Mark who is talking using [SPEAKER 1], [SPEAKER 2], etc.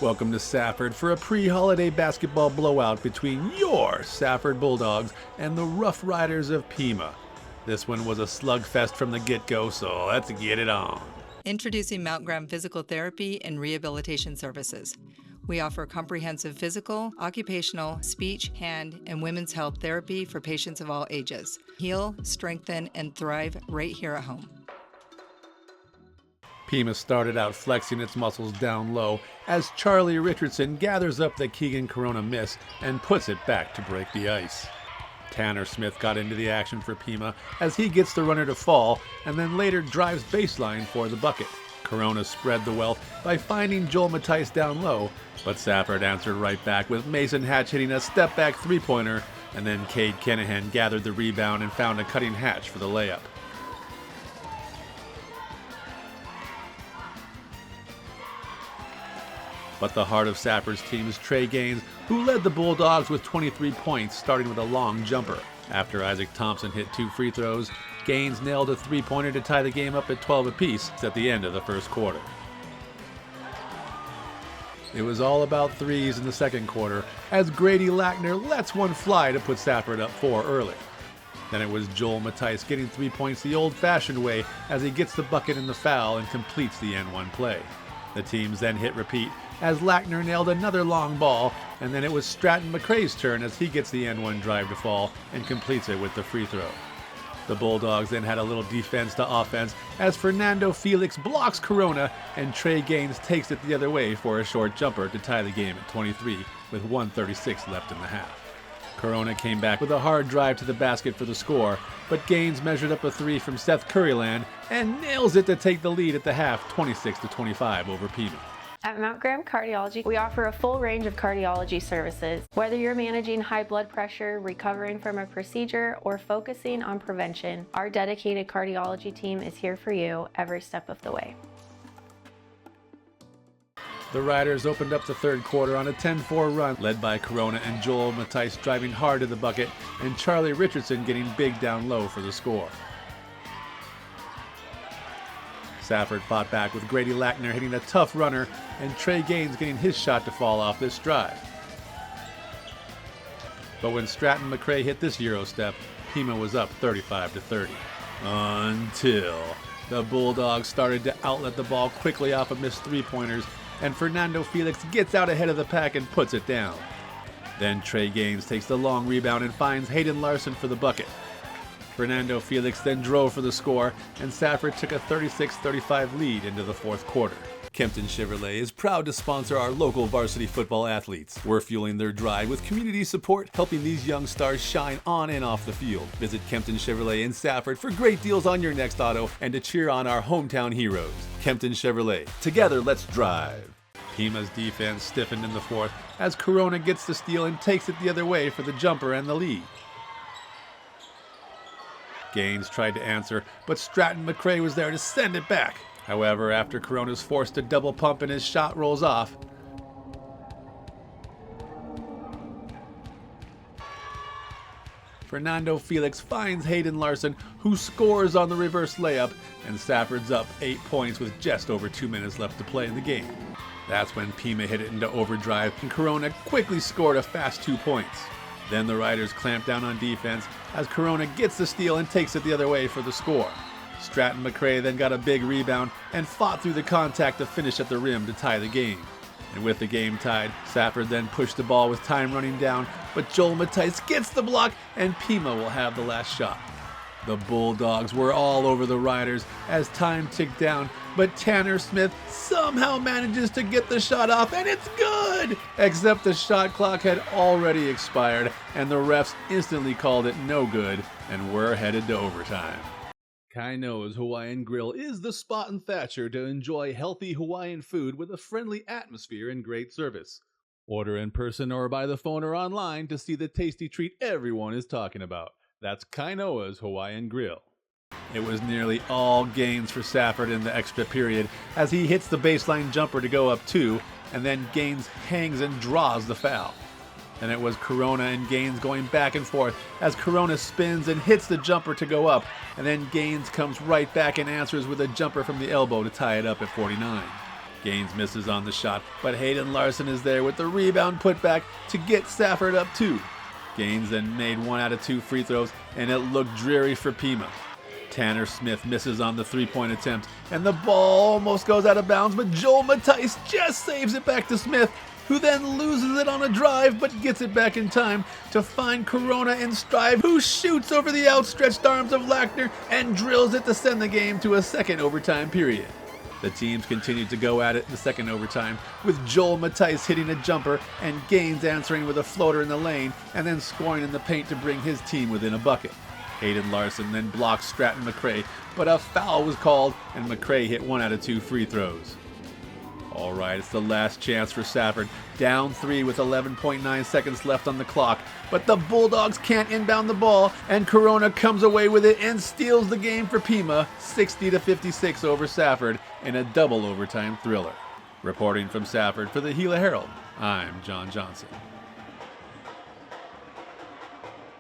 [SPEAKER 1] Welcome to Safford for a pre-holiday basketball blowout between your Safford Bulldogs and the Roughriders of Pima. This one was a slugfest from the get-go, so let's get it on.
[SPEAKER 2] Introducing Mount Graham Physical Therapy and Rehabilitation Services. We offer comprehensive physical, occupational, speech, hand, and women's health therapy for patients of all ages. Heal, strengthen, and thrive right here at home.
[SPEAKER 1] Pima started out flexing its muscles down low as Charlie Richardson gathers up the Keegan Corona miss and puts it back to break the ice. Tanner Smith got into the action for Pima as he gets the runner to fall and then later drives baseline for the bucket. Corona spread the wealth by finding Joel Matthijs down low, but Safford answered right back with Mason Hatch hitting a step-back three-pointer, and then Cade Kenahan gathered the rebound and found a cutting Hatch for the layup. But the heart of Safford's team is Trey Gaines, who led the Bulldogs with 23 points, starting with a long jumper. After Isaac Thompson hit 2 free throws, Gaines nailed a three-pointer to tie the game up at 12 apiece at the end of the first quarter. It was all about threes in the second quarter, as Grady Lackner lets one fly to put Safford up 4 early. Then it was Joel Matthijs getting 3 points the old-fashioned way as he gets the bucket in the foul and completes the N1 play. The teams then hit repeat as Lackner nailed another long ball, and then it was Stratton McCray's turn as he gets the N1 drive to fall and completes it with the free throw. The Bulldogs then had a little defense to offense as Fernando Felix blocks Corona and Trey Gaines takes it the other way for a short jumper to tie the game at 23 with 1:36 left in the half. Corona came back with a hard drive to the basket for the score, but Gaines measured up a 3 from Seth Curryland and nails it to take the lead at the half 26-25 over Pima.
[SPEAKER 3] At Mount Graham Cardiology, we offer a full range of cardiology services. Whether you're managing high blood pressure, recovering from a procedure, or focusing on prevention, our dedicated cardiology team is here for you every step of the way.
[SPEAKER 1] The Riders opened up the third quarter on a 10-4 run, led by Corona and Joel Matthijs driving hard to the bucket and Charlie Richardson getting big down low for the score. Safford fought back with Grady Lackner hitting a tough runner and Trey Gaines getting his shot to fall off this drive. But when Stratton McCray hit this Euro step, Pima was up 35-30. Until the Bulldogs started to outlet the ball quickly off of missed three-pointers and Fernando Felix gets out ahead of the pack and puts it down. Then Trey Gaines takes the long rebound and finds Hayden Larson for the bucket. Fernando Felix then drove for the score, and Safford took a 36-35 lead into the fourth quarter. Kempton Chevrolet is proud to sponsor our local varsity football athletes. We're fueling their drive with community support, helping these young stars shine on and off the field. Visit Kempton Chevrolet in Safford for great deals on your next auto and to cheer on our hometown heroes. Kempton Chevrolet. Together, let's drive. Pima's defense stiffened in the fourth as Corona gets the steal and takes it the other way for the jumper and the lead. Gaines tried to answer, but Stratton McCray was there to send it back. However, after Corona's forced to double pump and his shot rolls off, Fernando Felix finds Hayden Larson, who scores on the reverse layup, and Safford's up 8 points with just over 2 minutes left to play in the game. That's when Pima hit it into overdrive, and Corona quickly scored a fast 2 points. Then the Riders clamped down on defense as Corona gets the steal and takes it the other way for the score. Stratton McCray then got a big rebound and fought through the contact to finish at the rim to tie the game. And with the game tied, Safford then pushed the ball with time running down, but Joel Matthijs gets the block and Pima will have the last shot. The Bulldogs were all over the Riders as time ticked down, but Tanner Smith somehow manages to get the shot off, and it's good! Except the shot clock had already expired, and the refs instantly called it no good, and we're headed to overtime. Kainoa's Hawaiian Grill is the spot in Thatcher to enjoy healthy Hawaiian food with a friendly atmosphere and great service. Order in person or by the phone or online to see the tasty treat everyone is talking about. That's Kainoa's Hawaiian Grill. It was nearly all Gaines for Safford in the extra period as he hits the baseline jumper to go up 2, and then Gaines hangs and draws the foul. Then it was Corona and Gaines going back and forth as Corona spins and hits the jumper to go up, and then Gaines comes right back and answers with a jumper from the elbow to tie it up at 49. Gaines misses on the shot, but Hayden Larson is there with the rebound putback to get Safford up 2. Gaines then made 1 out of 2 free throws, and it looked dreary for Pima. Tanner Smith misses on the 3-point attempt, and the ball almost goes out of bounds, but Joel Matthijs just saves it back to Smith, who then loses it on a drive but gets it back in time to find Corona in stride, who shoots over the outstretched arms of Lackner and drills it to send the game to a second overtime period. The teams continued to go at it in the second overtime, with Joel Matthijs hitting a jumper and Gaines answering with a floater in the lane and then scoring in the paint to bring his team within a bucket. Hayden Larson then blocked Stratton McRae, but a foul was called and McRae hit 1 out of 2 free throws. All right, it's the last chance for Safford, down 3 with 11.9 seconds left on the clock, but the Bulldogs can't inbound the ball, and Corona comes away with it and steals the game for Pima, 60-56 over Safford in a double overtime thriller. Reporting from Safford for the Gila Herald, I'm John Johnson.